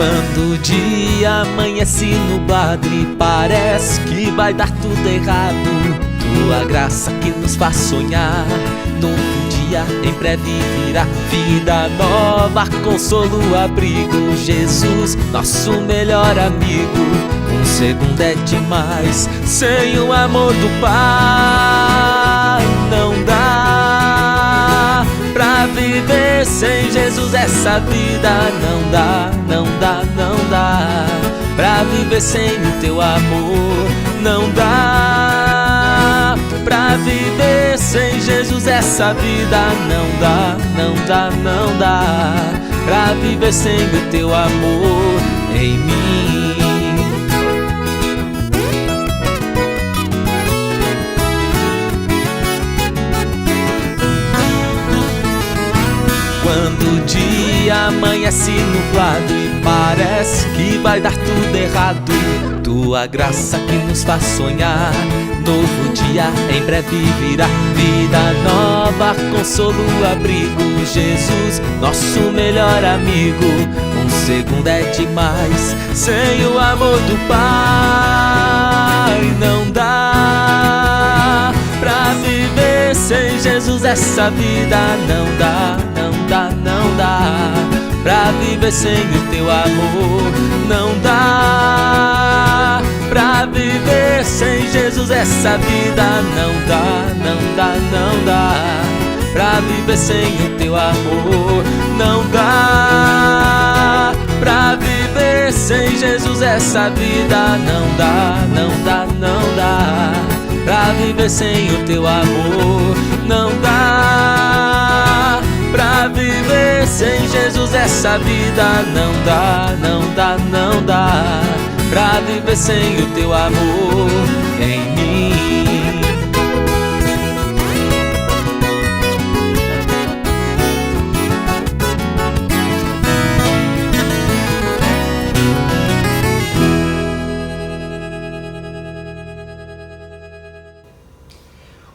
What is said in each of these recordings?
Quando o dia amanhece nublado e parece que vai dar tudo errado, tua graça que nos faz sonhar, novo dia em breve virá, vida nova, consolo, abrigo, Jesus, nosso melhor amigo. Um segundo é demais, sem o amor do Pai não dá pra viver. Sem Jesus essa vida não dá, não dá, não dá pra viver sem o teu amor. Não dá pra viver sem Jesus essa vida. Não dá, não dá, não dá pra viver sem o teu amor em mim. Quando o dia amanhece nublado e parece que vai dar tudo errado, tua graça que nos faz sonhar, novo dia em breve virá, vida nova, consolo, abrigo, Jesus, nosso melhor amigo. Um segundo é demais, sem o amor do Pai não dá pra viver. Sem Jesus essa vida não dá, não dá, não dá pra viver sem o teu amor. Não dá pra viver sem Jesus essa vida. Não dá, não dá, não dá pra viver sem o teu amor. Não dá pra viver sem Jesus essa vida. Não dá, não dá, não dá pra viver sem o teu amor. Não dá pra viver sem Jesus essa vida. Não dá, não dá, não dá pra viver sem o teu amor em mim.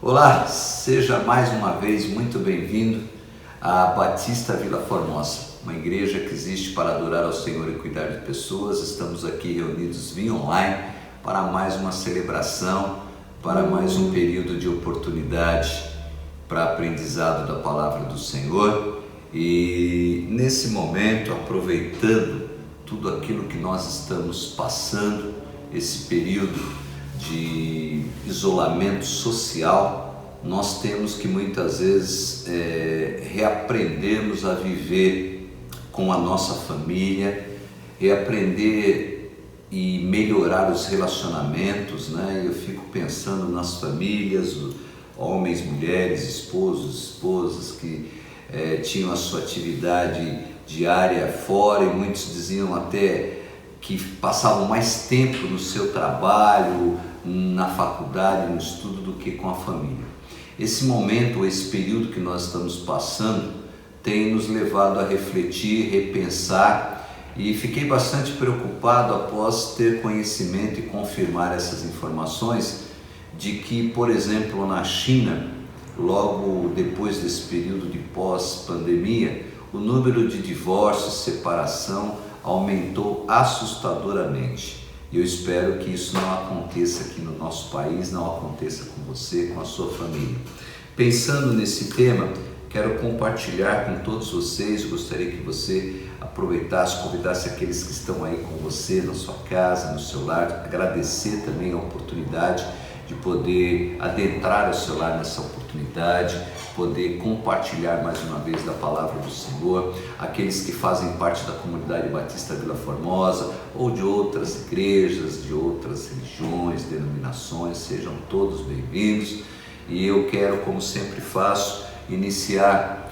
Olá, seja mais uma vez muito bem-vindo à Batista Vila Formosa, uma igreja que existe para adorar ao Senhor e cuidar de pessoas. Estamos aqui reunidos via online para mais uma celebração, para mais um período de oportunidade para aprendizado da palavra do Senhor. E nesse momento, aproveitando tudo aquilo que nós estamos passando, esse período de isolamento social, nós temos que muitas vezes reaprendermos a viver com a nossa família, reaprender e melhorar os relacionamentos, né? Eu fico pensando nas famílias, homens, mulheres, esposos, esposas que tinham a sua atividade diária fora, e muitos diziam até que passavam mais tempo no seu trabalho, na faculdade, no estudo, do que com a família. Esse momento, esse período que nós estamos passando, tem nos levado a refletir, repensar, e fiquei bastante preocupado após ter conhecimento e confirmar essas informações de que, por exemplo, na China, logo depois desse período de pós-pandemia, o número de divórcios, separação aumentou assustadoramente. E eu espero que isso não aconteça aqui no nosso país, não aconteça com você, com a sua família. Pensando nesse tema, quero compartilhar com todos vocês. Gostaria que você aproveitasse, convidasse aqueles que estão aí com você, na sua casa, no seu lar. Agradecer também a oportunidade de poder adentrar o seu lar nessa oportunidade, poder compartilhar mais uma vez da palavra do Senhor. Aqueles que fazem parte da comunidade Batista Vila Formosa ou de outras igrejas, de outras religiões, denominações, sejam todos bem-vindos. E eu quero, como sempre faço, iniciar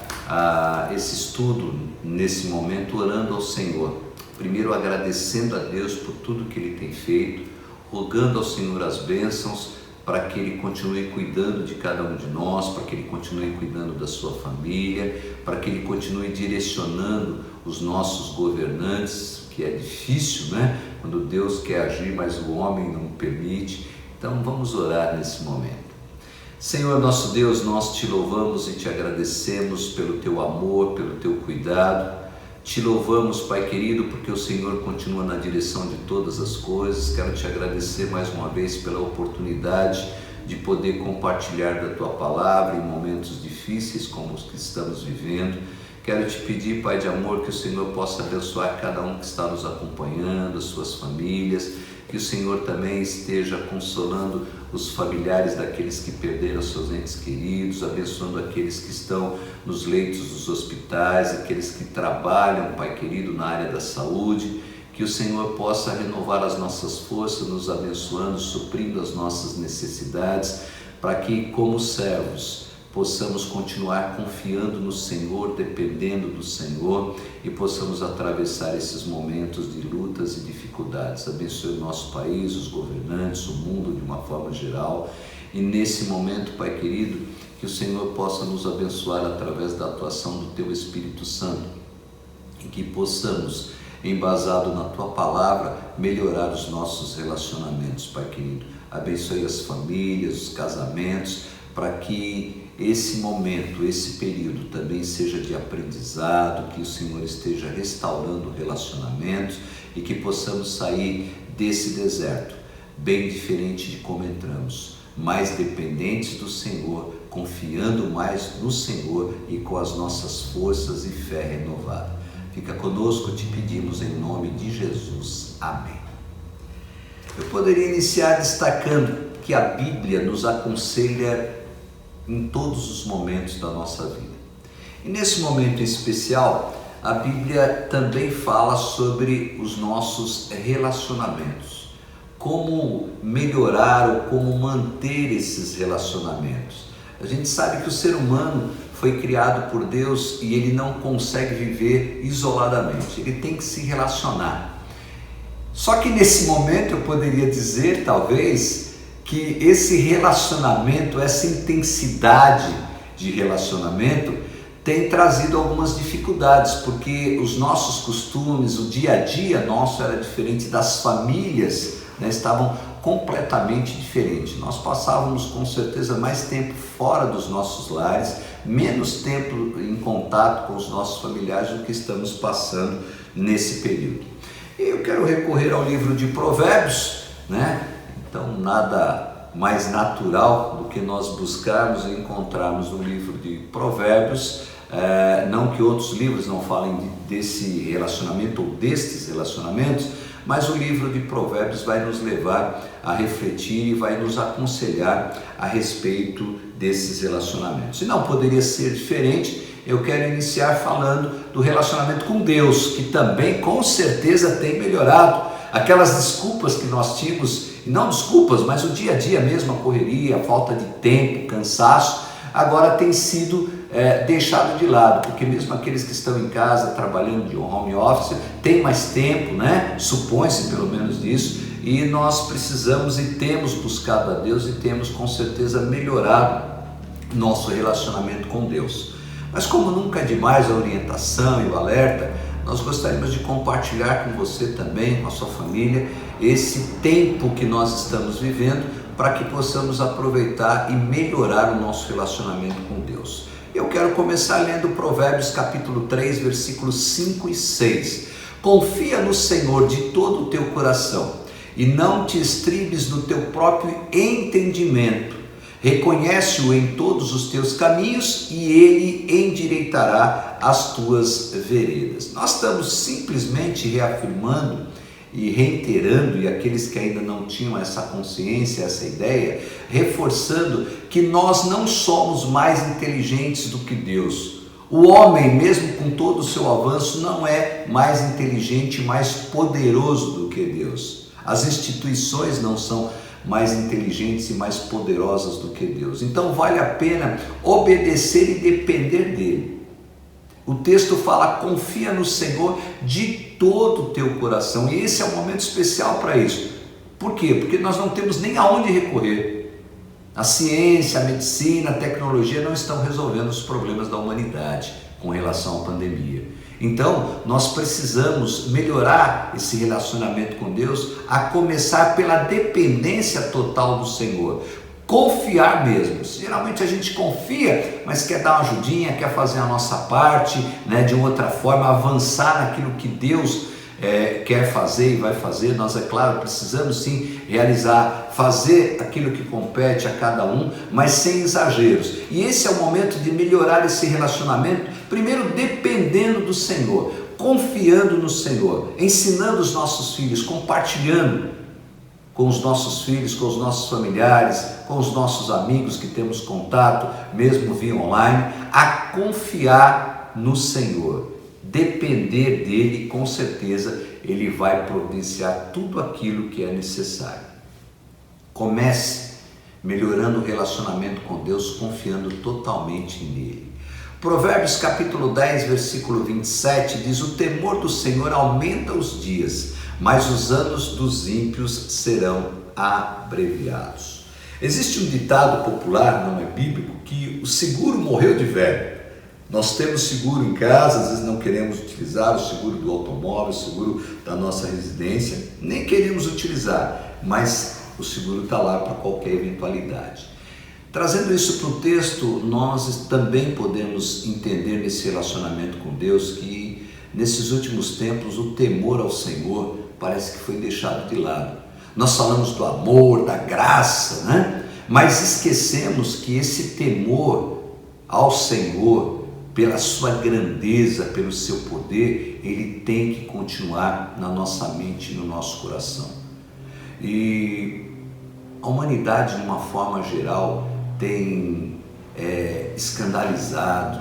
esse estudo nesse momento orando ao Senhor. Primeiro agradecendo a Deus por tudo que Ele tem feito, rogando ao Senhor as bênçãos, para que Ele continue cuidando de cada um de nós, para que Ele continue cuidando da sua família, para que Ele continue direcionando os nossos governantes, que é difícil, né? Quando Deus quer agir, mas o homem não permite. Então vamos orar nesse momento. Senhor nosso Deus, nós te louvamos e te agradecemos pelo teu amor, pelo teu cuidado. Te louvamos, Pai querido, porque o Senhor continua na direção de todas as coisas. Quero te agradecer mais uma vez pela oportunidade de poder compartilhar da Tua palavra em momentos difíceis como os que estamos vivendo. Quero te pedir, Pai de amor, que o Senhor possa abençoar cada um que está nos acompanhando, as suas famílias, que o Senhor também esteja consolando os familiares daqueles que perderam seus entes queridos, abençoando aqueles que estão nos leitos dos hospitais, aqueles que trabalham, Pai querido, na área da saúde. Que o Senhor possa renovar as nossas forças, nos abençoando, suprindo as nossas necessidades, para que, como servos, possamos continuar confiando no Senhor, dependendo do Senhor, e possamos atravessar esses momentos de lutas e dificuldades. Abençoe o nosso país, os governantes, o mundo de uma forma geral. E nesse momento, Pai querido, que o Senhor possa nos abençoar através da atuação do Teu Espírito Santo, e que possamos, embasado na Tua palavra, melhorar os nossos relacionamentos, Pai querido. Abençoe as famílias, os casamentos, para que esse momento, esse período também seja de aprendizado, que o Senhor esteja restaurando relacionamentos e que possamos sair desse deserto bem diferente de como entramos, mais dependentes do Senhor, confiando mais no Senhor e com as nossas forças e fé renovada. Fica conosco, te pedimos em nome de Jesus. Amém. Eu poderia iniciar destacando que a Bíblia nos aconselha em todos os momentos da nossa vida. E nesse momento especial, a Bíblia também fala sobre os nossos relacionamentos. Como melhorar ou como manter esses relacionamentos. A gente sabe que o ser humano foi criado por Deus e ele não consegue viver isoladamente, ele tem que se relacionar. Só que nesse momento eu poderia dizer, talvez, que esse relacionamento, essa intensidade de relacionamento tem trazido algumas dificuldades, porque os nossos costumes, o dia a dia nosso era diferente das famílias, né, estavam completamente diferentes. Nós passávamos com certeza mais tempo fora dos nossos lares, menos tempo em contato com os nossos familiares do que estamos passando nesse período. E eu quero recorrer ao livro de Provérbios, né? Então, nada mais natural do que nós buscarmos e encontrarmos no livro de Provérbios, não que outros livros não falem desse relacionamento ou destes relacionamentos, mas o livro de Provérbios vai nos levar a refletir e vai nos aconselhar a respeito desses relacionamentos. E não poderia ser diferente, eu quero iniciar falando do relacionamento com Deus, que também com certeza tem melhorado. Aquelas desculpas que nós tínhamos, e não desculpas, mas o dia a dia mesmo, a correria, a falta de tempo, cansaço, agora tem sido deixado de lado, porque mesmo aqueles que estão em casa trabalhando de home office têm mais tempo, né? Supõe-se pelo menos disso, e nós precisamos e temos buscado a Deus e temos com certeza melhorado nosso relacionamento com Deus. Mas como nunca é demais a orientação e o alerta, nós gostaríamos de compartilhar com você também, com a sua família, esse tempo que nós estamos vivendo para que possamos aproveitar e melhorar o nosso relacionamento com Deus. Eu quero começar lendo Provérbios capítulo 3, versículos 5 e 6. Confia no Senhor de todo o teu coração e não te estribes no teu próprio entendimento. Reconhece-o em todos os teus caminhos e ele endireitará as tuas veredas. Nós estamos simplesmente reafirmando e reiterando, e aqueles que ainda não tinham essa consciência, essa ideia, reforçando que nós não somos mais inteligentes do que Deus. O homem, mesmo com todo o seu avanço, não é mais inteligente, mais poderoso do que Deus. As instituições não são mais inteligentes e mais poderosas do que Deus. Então vale a pena obedecer e depender dele. O texto fala: confia no Senhor de todo o teu coração, e esse é um momento especial para isso. Por quê? Porque nós não temos nem aonde recorrer. A ciência, a medicina, a tecnologia não estão resolvendo os problemas da humanidade com relação à pandemia. Então, nós precisamos melhorar esse relacionamento com Deus, a começar pela dependência total do Senhor. confiar mesmo. Geralmente a gente confia, mas quer dar uma ajudinha, quer fazer a nossa parte, né, de outra forma, avançar naquilo que Deus quer fazer e vai fazer. Nós, é claro, precisamos sim realizar, fazer aquilo que compete a cada um, mas sem exageros. E esse é o momento de melhorar esse relacionamento, primeiro dependendo do Senhor, confiando no Senhor, ensinando os nossos filhos, compartilhando com os nossos filhos, com os nossos familiares, com os nossos amigos que temos contato, mesmo via online, a confiar no Senhor. Depender dele, com certeza, ele vai providenciar tudo aquilo que é necessário. Comece melhorando o relacionamento com Deus, confiando totalmente nele. Provérbios capítulo 10, versículo 27 diz: o temor do Senhor aumenta os dias, mas os anos dos ímpios serão abreviados. Existe um ditado popular, não é bíblico, que o seguro morreu de velho. Nós temos seguro em casa, às vezes não queremos utilizar o seguro do automóvel, o seguro da nossa residência, nem queremos utilizar, mas o seguro está lá para qualquer eventualidade. Trazendo isso para o texto, nós também podemos entender nesse relacionamento com Deus que nesses últimos tempos o temor ao Senhor parece que foi deixado de lado. Nós falamos do amor, da graça, né? Mas esquecemos que esse temor ao Senhor, pela sua grandeza, pelo seu poder, ele tem que continuar na nossa mente e no nosso coração. E a humanidade, de uma forma geral, tem escandalizado,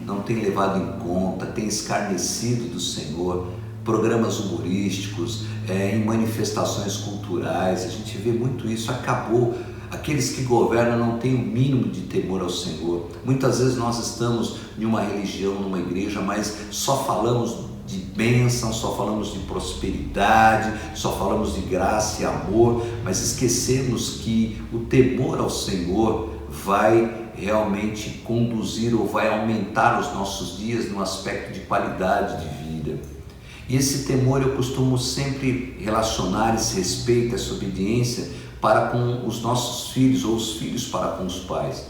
não tem levado em conta, tem escarnecido do Senhor. Programas humorísticos, em manifestações culturais, a gente vê muito isso. Acabou. Aqueles que governam não têm o mínimo de temor ao Senhor. Muitas vezes nós estamos em uma religião, numa igreja, mas só falamos de bênção, só falamos de prosperidade, só falamos de graça e amor, mas esquecemos que o temor ao Senhor vai realmente conduzir ou vai aumentar os nossos dias no aspecto de qualidade de vida. E esse temor eu costumo sempre relacionar esse respeito, essa obediência para com os nossos filhos ou os filhos para com os pais.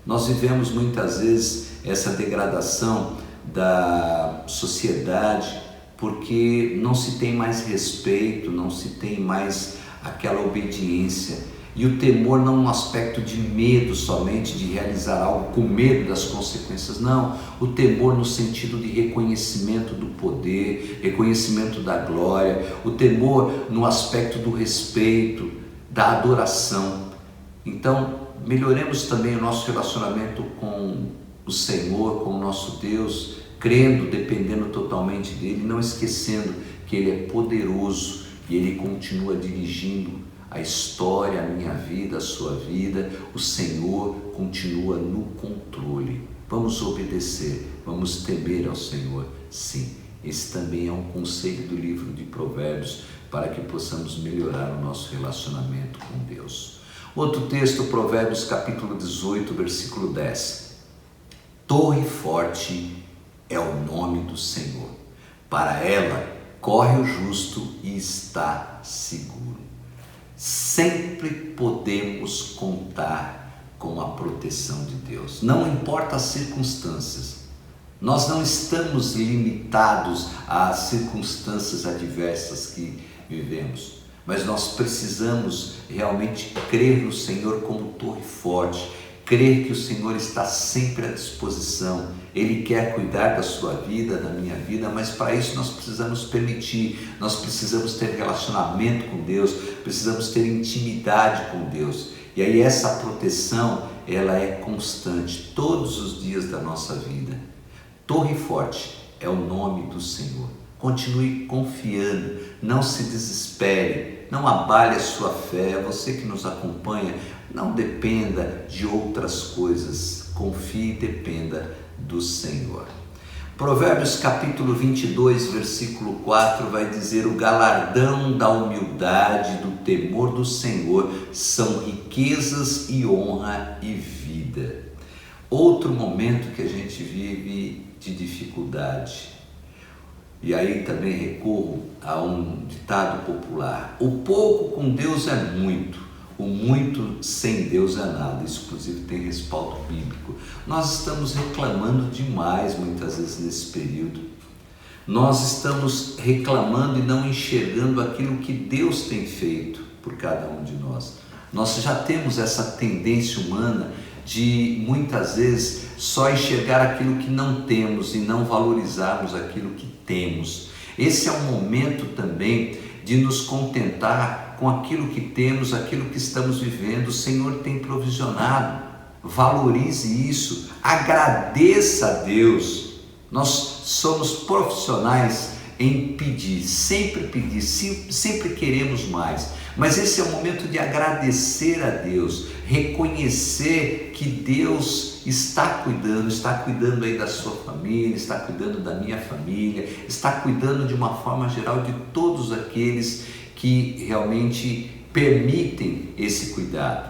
Nós vivemos muitas vezes essa degradação da sociedade porque não se tem mais respeito, não se tem mais aquela obediência. E o temor não no aspecto de medo somente, de realizar algo com medo das consequências, não. O temor no sentido de reconhecimento do poder, reconhecimento da glória, o temor no aspecto do respeito, da adoração. Então, melhoremos também o nosso relacionamento com o Senhor, com o nosso Deus, crendo, dependendo totalmente dele, não esquecendo que ele é poderoso e ele continua dirigindo a história, a minha vida, a sua vida. O Senhor continua no controle. Vamos obedecer, vamos temer ao Senhor. Sim, esse também é um conselho do livro de Provérbios para que possamos melhorar o nosso relacionamento com Deus. Outro texto, Provérbios capítulo 18, versículo 10. Torre forte é o nome do Senhor. Para ela corre o justo e está seguro. Sempre podemos contar com a proteção de Deus. Não importa as circunstâncias. Nós não estamos limitados às circunstâncias adversas que vivemos, mas nós precisamos realmente crer no Senhor como torre forte, crer que o Senhor está sempre à disposição. Ele quer cuidar da sua vida, da minha vida, mas para isso nós precisamos permitir, nós precisamos ter relacionamento com Deus, precisamos ter intimidade com Deus. E aí essa proteção, ela é constante, todos os dias da nossa vida. Torre forte é o nome do Senhor. Continue confiando, não se desespere, não abale a sua fé. Você que nos acompanha, não dependa de outras coisas, confie e dependa do Senhor. Provérbios capítulo 22, versículo 4 vai dizer: o galardão da humildade, do temor do Senhor são riquezas e honra e vida. Outro momento que a gente vive de dificuldade. E aí também recorro a um ditado popular: o pouco com Deus é muito, o muito sem Deus é nada, isso inclusive tem respaldo bíblico. Nós estamos reclamando demais muitas vezes nesse período. Nós estamos reclamando e não enxergando aquilo que Deus tem feito por cada um de nós. Nós já temos essa tendência humana de muitas vezes só enxergar aquilo que não temos e não valorizarmos aquilo que temos. Esse é um momento também de nos contentar com aquilo que temos, aquilo que estamos vivendo. O Senhor tem provisionado. Valorize isso, agradeça a Deus. Nós somos profissionais em pedir, sempre queremos mais. Mas esse é o momento de agradecer a Deus, reconhecer que Deus está cuidando aí da sua família, está cuidando da minha família, está cuidando de uma forma geral de todos aqueles que realmente permitem esse cuidado.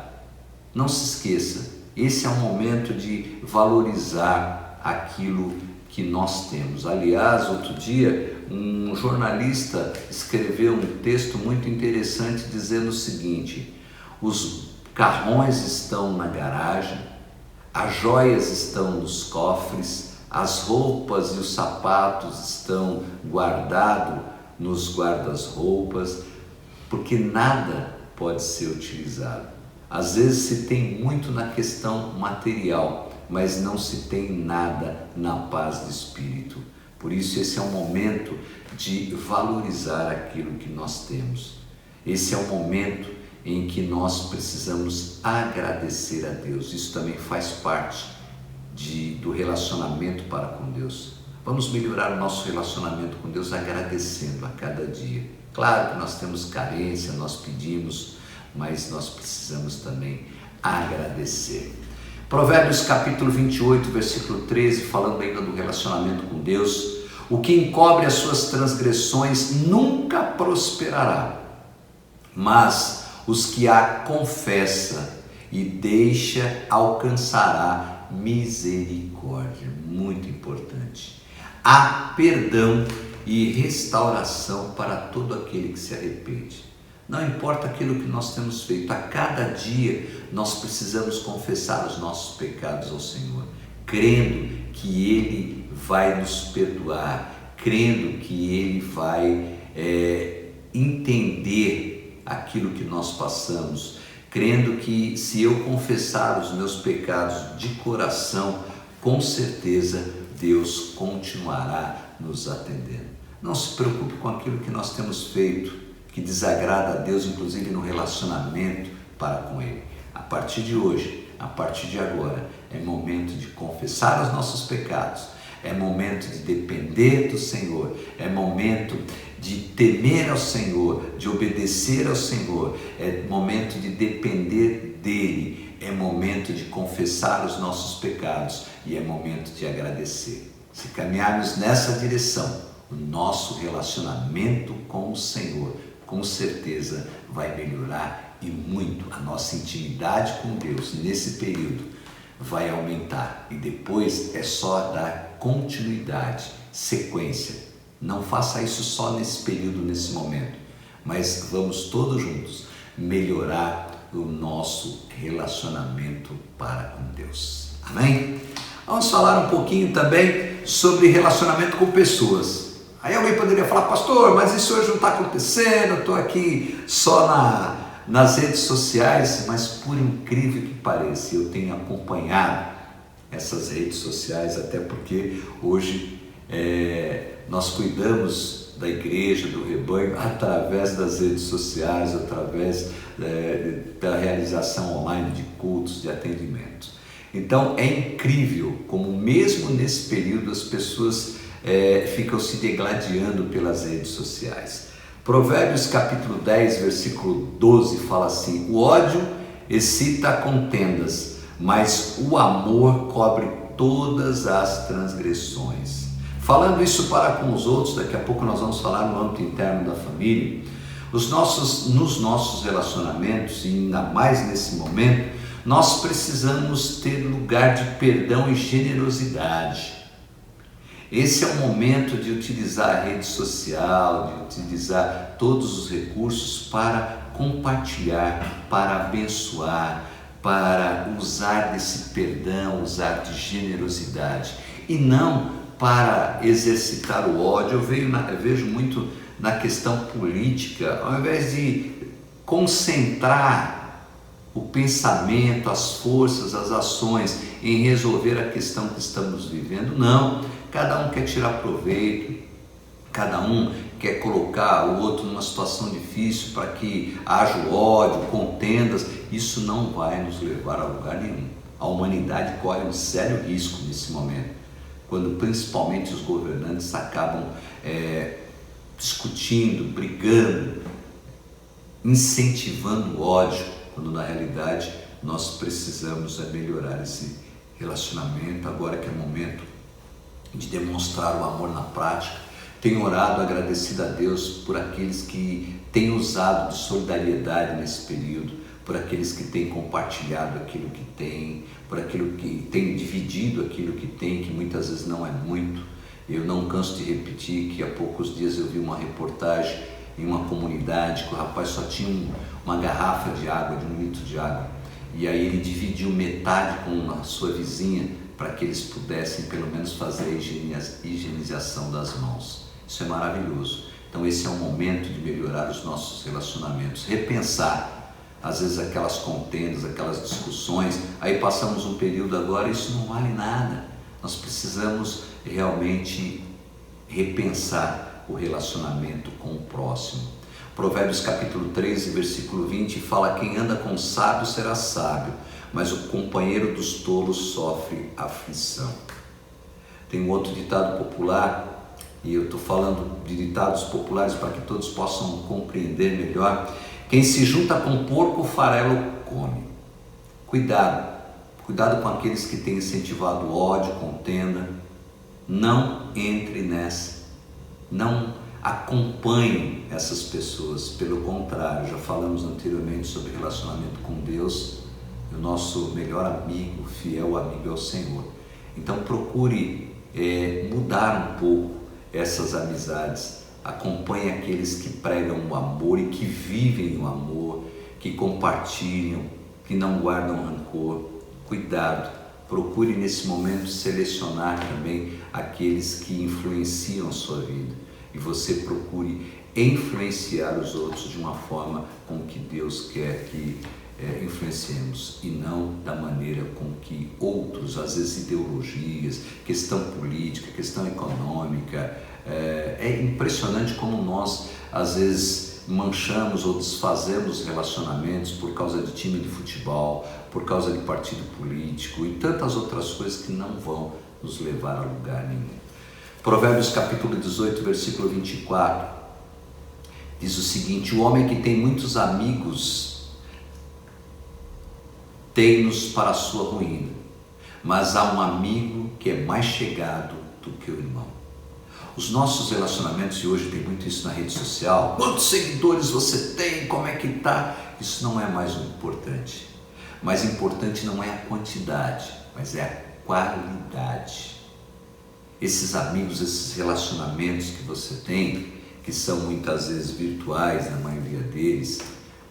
Não se esqueça, esse é um momento de valorizar aquilo que nós temos. Aliás, outro dia, um jornalista escreveu um texto muito interessante dizendo o seguinte: os carrões estão na garagem, as joias estão nos cofres, as roupas e os sapatos estão guardados nos guarda-roupas, porque nada pode ser utilizado. Às vezes se tem muito na questão material, mas não se tem nada na paz de espírito. Por isso esse é um momento de valorizar aquilo que nós temos. Esse é um momento em que nós precisamos agradecer a Deus. Isso também faz parte do relacionamento para com Deus. Vamos melhorar o nosso relacionamento com Deus agradecendo a cada dia. Claro que nós temos carência, nós pedimos, mas nós precisamos também agradecer. Provérbios capítulo 28, versículo 13, falando ainda do relacionamento com Deus: o que encobre as suas transgressões nunca prosperará, mas os que a confessa e deixa alcançará misericórdia. Muito importante. Há perdão e restauração para todo aquele que se arrepende. Não importa aquilo que nós temos feito, a cada dia nós precisamos confessar os nossos pecados ao Senhor, crendo que Ele vai nos perdoar, crendo que Ele vai entender aquilo que nós passamos, crendo que se eu confessar os meus pecados de coração, com certeza Deus continuará nos atendendo. Não se preocupe com aquilo que nós temos feito, que desagrada a Deus, inclusive no relacionamento para com Ele. A partir de hoje, a partir de agora, é momento de confessar os nossos pecados, é momento de depender do Senhor, é momento de temer ao Senhor, de obedecer ao Senhor, é momento de depender dEle, é momento de confessar os nossos pecados e é momento de agradecer. Se caminharmos nessa direção, o nosso relacionamento com o Senhor com certeza vai melhorar e muito. A nossa intimidade com Deus nesse período vai aumentar e depois é só dar continuidade, sequência. Não faça isso só nesse período, nesse momento, mas vamos todos juntos melhorar o nosso relacionamento para com Deus. Amém? Vamos falar um pouquinho também sobre relacionamento com pessoas. Aí alguém poderia falar: pastor, mas isso hoje não está acontecendo, eu estou aqui só nas redes sociais. Mas por incrível que pareça, eu tenho acompanhado essas redes sociais, até porque hoje nós cuidamos da igreja, do rebanho, através das redes sociais, através da realização online de cultos, de atendimentos. Então é incrível como mesmo nesse período as pessoas ficam se degladiando pelas redes sociais. Provérbios capítulo 10, versículo 12 fala assim: o ódio excita contendas, mas o amor cobre todas as transgressões. Falando isso para com os outros, daqui a pouco nós vamos falar no âmbito interno da família. Nos nossos relacionamentos, e ainda mais nesse momento, nós precisamos ter lugar de perdão e generosidade. Esse é o momento de utilizar a rede social, de utilizar todos os recursos para compartilhar, para abençoar, para usar desse perdão, usar de generosidade e não para exercitar o ódio. Eu vejo muito na questão política, ao invés de concentrar o pensamento, as forças, as ações em resolver a questão que estamos vivendo, não, cada um quer tirar proveito, cada um quer colocar o outro numa situação difícil para que haja o ódio, contendas. Isso não vai nos levar a lugar nenhum. A humanidade corre um sério risco nesse momento, quando principalmente os governantes acabam discutindo, brigando, incentivando o ódio, quando na realidade nós precisamos melhorar esse relacionamento. Agora que é momento de demonstrar o amor na prática. Tenho orado, agradecido a Deus por aqueles que têm usado de solidariedade nesse período, por aqueles que têm compartilhado aquilo que têm, por aquilo que têm dividido aquilo que têm, que muitas vezes não é muito. Eu não canso de repetir que há poucos dias eu vi uma reportagem em uma comunidade que o rapaz só tinha uma garrafa de água, de 1 litro de água, e aí ele dividiu metade com a sua vizinha para que eles pudessem pelo menos fazer a higienização das mãos. Isso é maravilhoso. Então esse é o momento de melhorar os nossos relacionamentos, repensar às vezes aquelas contendas, aquelas discussões. Aí passamos um período agora, isso não vale nada. Nós precisamos realmente repensar o relacionamento com o próximo. Provérbios capítulo 13, versículo 20 fala: quem anda com sábio será sábio, mas o companheiro dos tolos sofre aflição. Tem um outro ditado popular, e eu estou falando de ditados populares para que todos possam compreender melhor. Quem se junta com porco, o farelo come. Cuidado com aqueles que têm incentivado o ódio, contenda. Não entre nessa, não acompanhe essas pessoas. Pelo contrário, já falamos anteriormente sobre relacionamento com Deus. O nosso melhor amigo, fiel amigo é o Senhor. Então procure mudar um pouco essas amizades. Acompanhe aqueles que pregam o amor e que vivem o amor, que compartilham, que não guardam rancor. Cuidado, procure nesse momento selecionar também aqueles que influenciam a sua vida, e você procure influenciar os outros de uma forma com que Deus quer que influenciemos, e não da maneira com que outros, às vezes ideologias, questão política, questão econômica. É impressionante como nós às vezes manchamos ou desfazemos relacionamentos por causa de time de futebol, por causa de partido político e tantas outras coisas que não vão nos levar a lugar nenhum. Provérbios capítulo 18, versículo 24 diz o seguinte: o homem que tem muitos amigos tem-nos para a sua ruína, mas há um amigo que é mais chegado do que o irmão. Os nossos relacionamentos, e hoje tem muito isso na rede social, quantos seguidores você tem, como é que está? Isso não é mais o importante. Mais importante não é a quantidade, mas é a qualidade. Esses amigos, esses relacionamentos que você tem, que são muitas vezes virtuais, na maioria deles,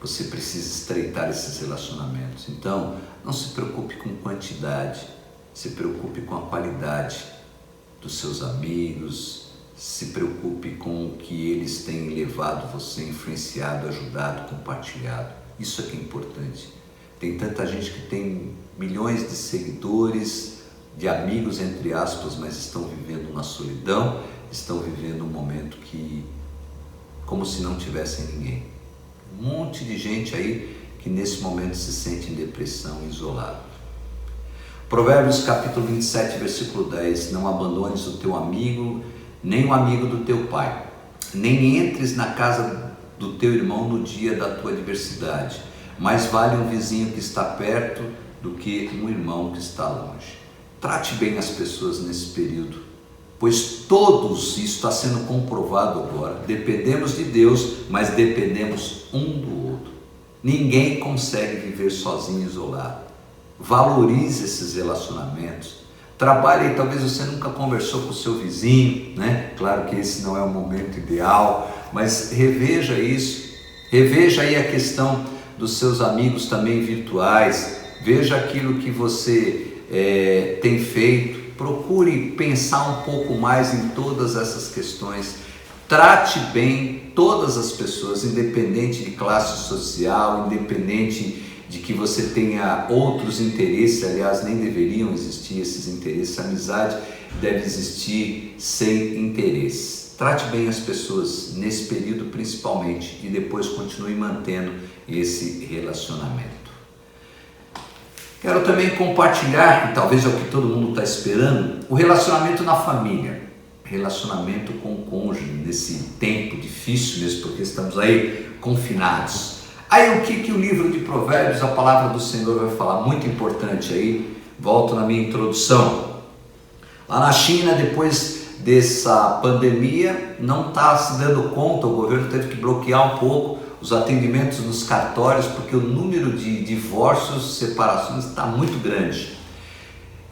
você precisa estreitar esses relacionamentos. Então, não se preocupe com quantidade, se preocupe com a qualidade dos seus amigos, se preocupe com o que eles têm levado você, influenciado, ajudado, compartilhado. Isso é que é importante. Tem tanta gente que tem milhões de seguidores, de amigos entre aspas, mas estão vivendo uma solidão, estão vivendo um momento que, como se não tivessem ninguém. Um monte de gente aí que nesse momento se sente em depressão, isolado. Provérbios capítulo 27, versículo 10: não abandones o teu amigo, nem o amigo do teu pai, nem entres na casa do teu irmão no dia da tua adversidade. Mais vale um vizinho que está perto do que um irmão que está longe. Trate bem as pessoas nesse período, pois todos, isso está sendo comprovado agora, dependemos de Deus, mas dependemos um do outro. Ninguém consegue viver sozinho, isolado. Valorize esses relacionamentos. Trabalhe, talvez você nunca conversou com o seu vizinho, né? Claro que esse não é o momento ideal, mas reveja isso Reveja aí a questão dos seus amigos também virtuais, veja aquilo que você tem feito, procure pensar um pouco mais em todas essas questões, trate bem todas as pessoas, independente de classe social, independente de que você tenha outros interesses, aliás, nem deveriam existir esses interesses, a amizade deve existir sem interesses. Trate bem as pessoas nesse período principalmente e depois continue mantendo esse relacionamento. Quero também compartilhar, e talvez é o que todo mundo está esperando, o relacionamento na família, relacionamento com o cônjuge nesse tempo difícil mesmo, porque estamos aí confinados. Aí o que o livro de Provérbios, a palavra do Senhor vai falar? Muito importante aí, volto na minha introdução. Lá na China, depois dessa pandemia, não está se dando conta, o governo teve que bloquear um pouco os atendimentos nos cartórios, porque o número de divórcios, separações está muito grande.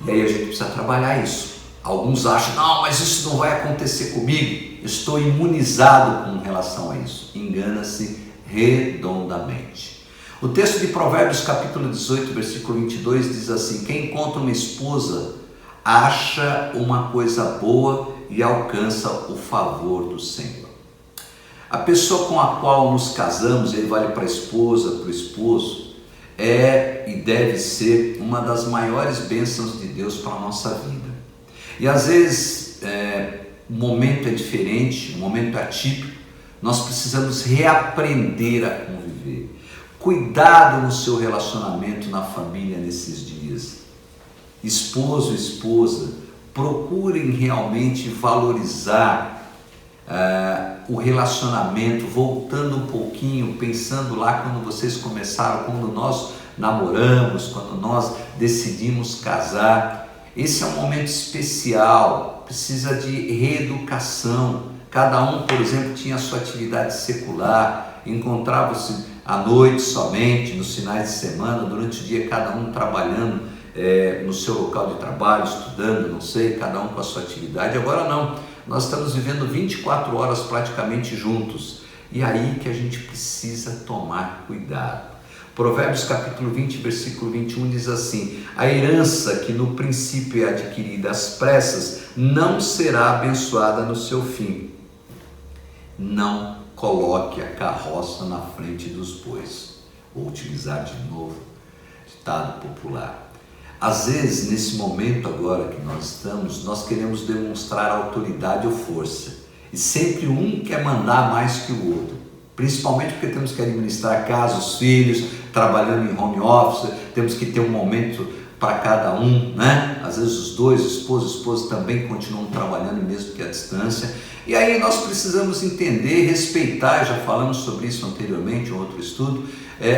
E aí a gente precisa trabalhar isso. Alguns acham, não, mas isso não vai acontecer comigo, estou imunizado com relação a isso. Engana-se redondamente. O texto de Provérbios capítulo 18, versículo 22 diz assim: quem encontra uma esposa acha uma coisa boa e alcança o favor do Senhor. A pessoa com a qual nos casamos, ele vale para a esposa, para o esposo, é e deve ser uma das maiores bênçãos de Deus para a nossa vida. E às vezes o momento é diferente, o momento é atípico, nós precisamos reaprender a conviver. Cuidado no seu relacionamento na família nesses dias. Esposo, esposa, procurem realmente valorizar o relacionamento, voltando um pouquinho, pensando lá quando vocês começaram, quando nós namoramos, quando nós decidimos casar. Esse é um momento especial, precisa de reeducação. Cada um, por exemplo, tinha a sua atividade secular, encontrava-se à noite somente, nos finais de semana, durante o dia cada um trabalhando no seu local de trabalho, estudando, não sei, cada um com a sua atividade. Agora não, nós estamos vivendo 24 horas praticamente juntos, e aí que a gente precisa tomar cuidado. Provérbios capítulo 20, versículo 21 diz assim: a herança que no princípio é adquirida às pressas não será abençoada no seu fim. Não coloque a carroça na frente dos bois. Vou utilizar de novo ditado popular. Às vezes, nesse momento agora que nós estamos, nós queremos demonstrar autoridade ou força. E sempre um quer mandar mais que o outro. Principalmente porque temos que administrar a casa, os filhos, trabalhando em home office, temos que ter um momento para cada um, né? Às vezes os dois, esposo e esposa, também continuam trabalhando mesmo que à distância. E aí nós precisamos entender, respeitar, já falamos sobre isso anteriormente em outro estudo,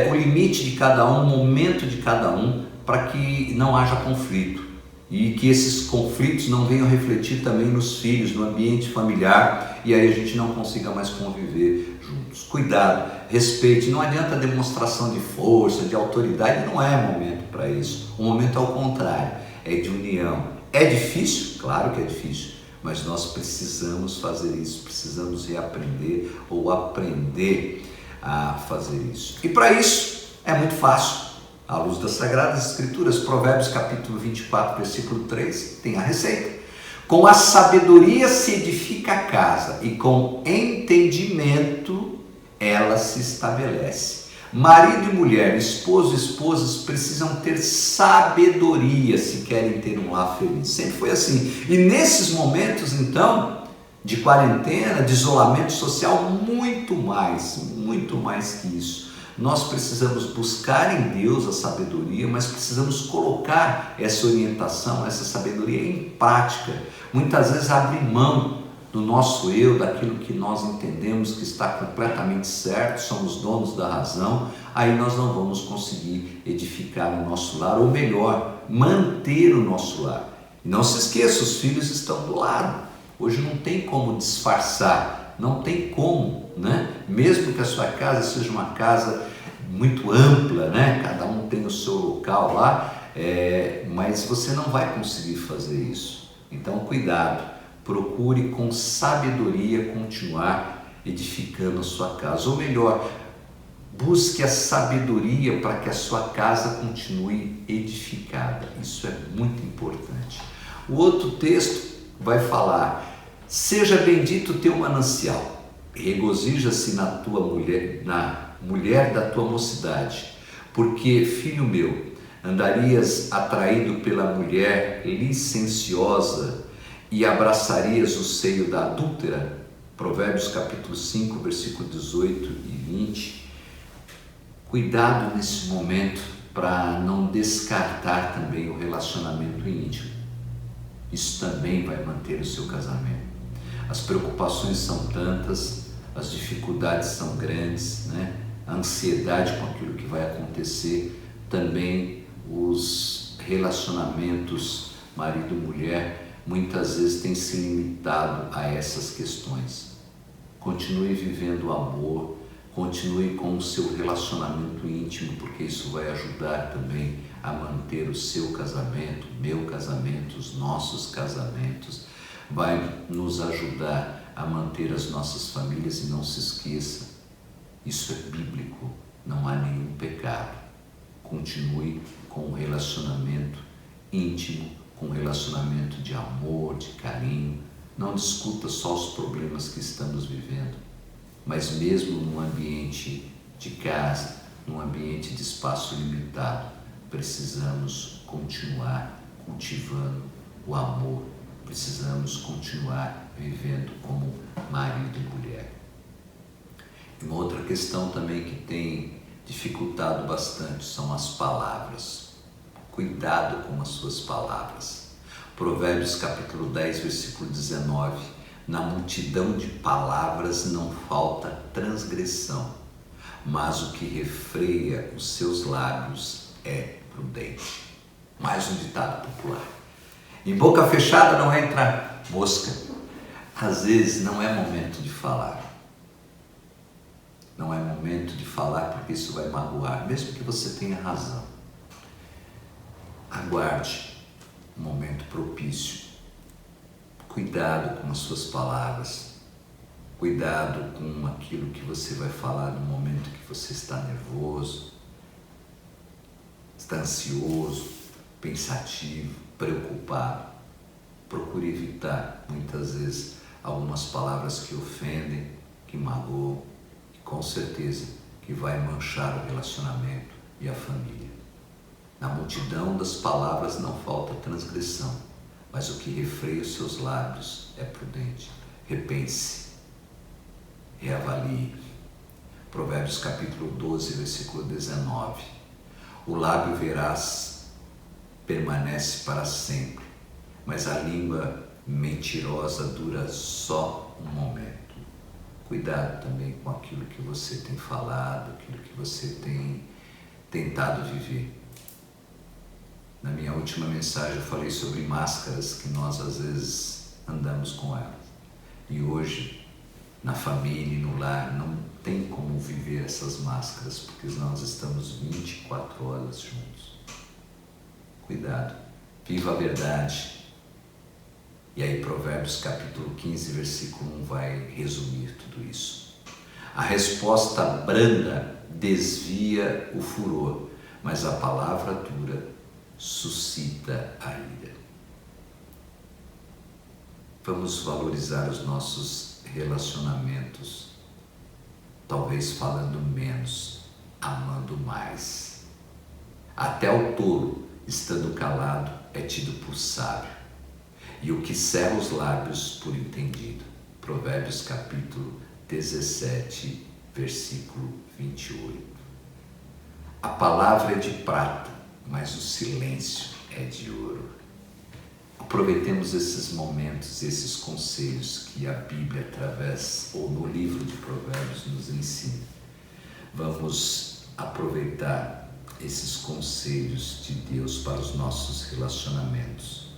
o limite de cada um, o momento de cada um, para que não haja conflito e que esses conflitos não venham refletir também nos filhos, no ambiente familiar, e aí a gente não consiga mais conviver juntos. Cuidado, respeite, não adianta demonstração de força, de autoridade, não é momento para isso. O momento é o contrário, é de união. É difícil? Claro que é difícil, mas nós precisamos fazer isso, precisamos reaprender ou aprender a fazer isso. E para isso é muito fácil. À luz das Sagradas Escrituras, Provérbios capítulo 24, versículo 3, tem a receita. Com a sabedoria se edifica a casa, e com entendimento ela se estabelece. Marido e mulher, esposo e esposas precisam ter sabedoria se querem ter um lar feliz. Sempre foi assim. E nesses momentos, então, de quarentena, de isolamento social, muito mais que isso. Nós precisamos buscar em Deus a sabedoria, mas precisamos colocar essa orientação, essa sabedoria em prática. Muitas vezes abrir mão do nosso eu, daquilo que nós entendemos que está completamente certo, somos donos da razão, aí nós não vamos conseguir edificar o nosso lar, ou melhor, manter o nosso lar. E não se esqueça, os filhos estão do lado. Hoje não tem como disfarçar, não tem como, né? Mesmo que a sua casa seja uma casa muito ampla, né? Cada um tem o seu local lá, mas você não vai conseguir fazer isso. Então, cuidado, procure com sabedoria continuar edificando a sua casa. Ou melhor, Busque a sabedoria para que a sua casa continue edificada. Isso é muito importante. O outro texto vai falar: seja bendito o teu manancial, regozija-se na tua mulher, na mulher da tua mocidade, porque, filho meu, andarias atraído pela mulher licenciosa e abraçarias o seio da adúltera? Provérbios capítulo 5, versículo 18 e 20. Cuidado nesse momento para não descartar também o relacionamento íntimo. Isso também vai manter o seu casamento. As preocupações são tantas, as dificuldades são grandes, né? A ansiedade com aquilo que vai acontecer, também os relacionamentos marido-mulher muitas vezes têm se limitado a essas questões. Continue vivendo o amor, continue com o seu relacionamento íntimo, porque isso vai ajudar também a manter o seu casamento, meu casamento, os nossos casamentos, vai nos ajudar a manter as nossas famílias. E não se esqueça, isso é bíblico, não há nenhum pecado. Continue com um relacionamento íntimo, com um relacionamento de amor, de carinho. Não discuta só os problemas que estamos vivendo, mas mesmo num ambiente de casa, num ambiente de espaço limitado, precisamos continuar cultivando o amor, precisamos continuar vivendo como marido e mulher. E uma outra questão também que tem dificultado bastante são as palavras. Cuidado com as suas palavras. Provérbios capítulo 10, versículo 19. Na multidão de palavras não falta transgressão, mas o que refreia os seus lábios é prudente. Mais um ditado popular. Em boca fechada não entra mosca. Às vezes não é momento de falar. Não é momento de falar porque isso vai magoar, mesmo que você tenha razão. Aguarde um momento propício. Cuidado com as suas palavras. Cuidado com aquilo que você vai falar no momento que você está nervoso, está ansioso, pensativo, preocupado. Procure evitar muitas vezes algumas palavras que ofendem, que magoam, e com certeza que vai manchar o relacionamento e a família. Na multidão das palavras não falta transgressão, mas o que refreia os seus lábios é prudente. Repense, reavalie. Provérbios capítulo 12, versículo 19. O lábio veraz permanece para sempre, mas a língua mentirosa dura só um momento. Cuidado também com aquilo que você tem falado, aquilo que você tem tentado viver. Na minha última mensagem eu falei sobre máscaras que nós às vezes andamos com elas. E hoje, na família e no lar, não tem como viver essas máscaras, porque nós estamos 24 horas juntos. Cuidado, viva a verdade. E aí Provérbios capítulo 15, versículo 1 vai resumir tudo isso. A resposta branda desvia o furor, mas a palavra dura suscita a ira. Vamos valorizar os nossos relacionamentos, talvez falando menos, amando mais. Até o tolo, estando calado, é tido por sábio, e o que cerra os lábios por entendido. Provérbios capítulo 17, versículo 28. A palavra é de prata, mas o silêncio é de ouro. Aproveitemos esses momentos, esses conselhos que a Bíblia, através ou no livro de Provérbios, nos ensina. Vamos aproveitar esses conselhos de Deus para os nossos relacionamentos,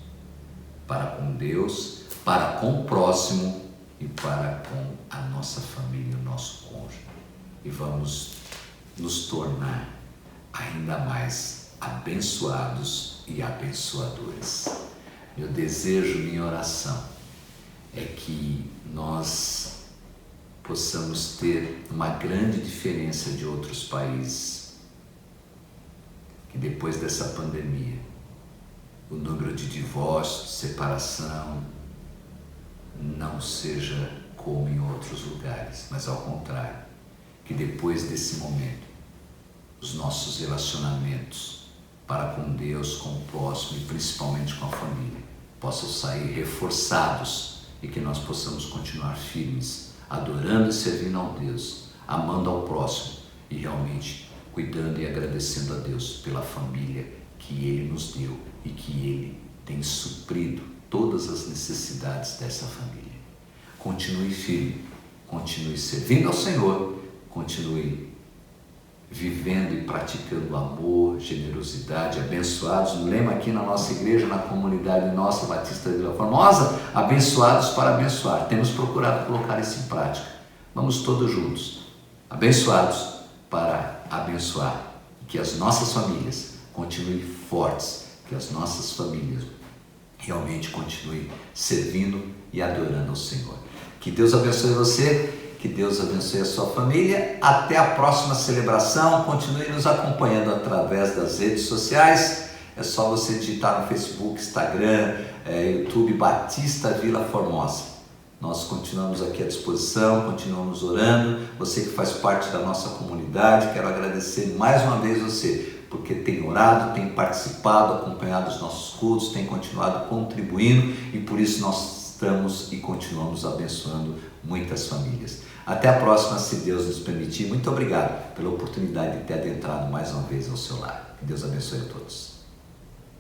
para com Deus, para com o próximo e para com a nossa família, o nosso cônjuge. E vamos nos tornar ainda mais abençoados e abençoadores. Meu desejo, minha oração é que nós possamos ter uma grande diferença de outros países. Que depois dessa pandemia, o número de divórcios, de separação, não seja como em outros lugares, mas ao contrário, que depois desse momento, os nossos relacionamentos para com Deus, com o próximo e principalmente com a família, possam sair reforçados e que nós possamos continuar firmes, adorando e servindo ao Deus, amando ao próximo e realmente cuidando e agradecendo a Deus pela família que Ele nos deu e que Ele tem suprido todas as necessidades dessa família. Continue firme, continue servindo ao Senhor, continue vivendo e praticando amor, generosidade, abençoados. O lema aqui na nossa igreja, na comunidade nossa, Batista Vila Formosa, abençoados para abençoar. Temos procurado colocar isso em prática. Vamos todos juntos, abençoados para abençoar. Que as nossas famílias continuem fortes, que as nossas famílias realmente continuem servindo e adorando ao Senhor. Que Deus abençoe você, que Deus abençoe a sua família. Até a próxima celebração. Continue nos acompanhando através das redes sociais. É só você digitar no Facebook, Instagram, YouTube, Batista Vila Formosa. Nós continuamos aqui à disposição, continuamos orando. Você que faz parte da nossa comunidade, quero agradecer mais uma vez você, porque tem orado, tem participado, acompanhado os nossos cultos, tem continuado contribuindo e por isso nós estamos e continuamos abençoando muitas famílias. Até a próxima, se Deus nos permitir. Muito obrigado pela oportunidade de ter adentrado mais uma vez ao seu lar. Que Deus abençoe a todos.